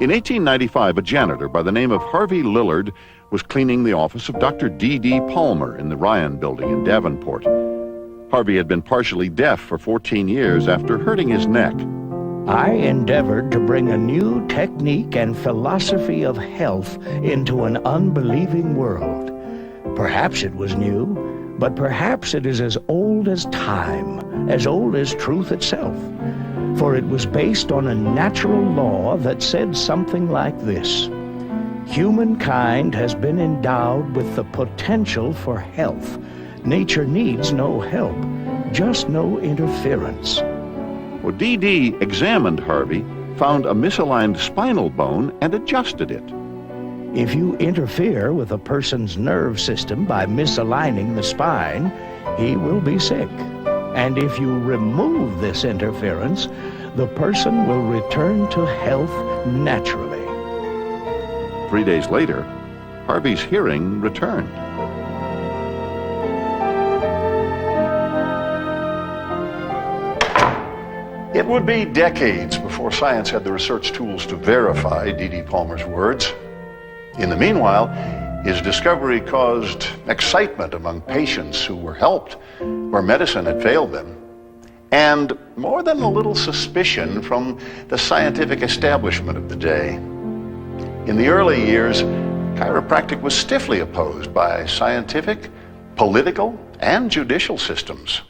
In 1895, a janitor by the name of Harvey Lillard was cleaning the office of Dr. D.D. Palmer in the Ryan Building in Davenport. Harvey had been partially deaf for 14 years after hurting his neck. I endeavored to bring a new technique and philosophy of health into an unbelieving world. Perhaps it was new, but perhaps it is as old as time, as old as truth itself. For it was based on a natural law that said something like this: humankind has been endowed with the potential for health. Nature needs no help, just no interference. Well, D.D. examined Harvey, found a misaligned spinal bone, and adjusted it. If you interfere with a person's nerve system by misaligning the spine, he will be sick. And if you remove this interference, the person will return to health naturally. 3 days later, Harvey's hearing returned. It would be decades before science had the research tools to verify D.D. Palmer's words. In the meanwhile, his discovery caused excitement among patients who were helped where medicine had failed them, and more than a little suspicion from the scientific establishment of the day. In the early years, chiropractic was stiffly opposed by scientific, political, and judicial systems.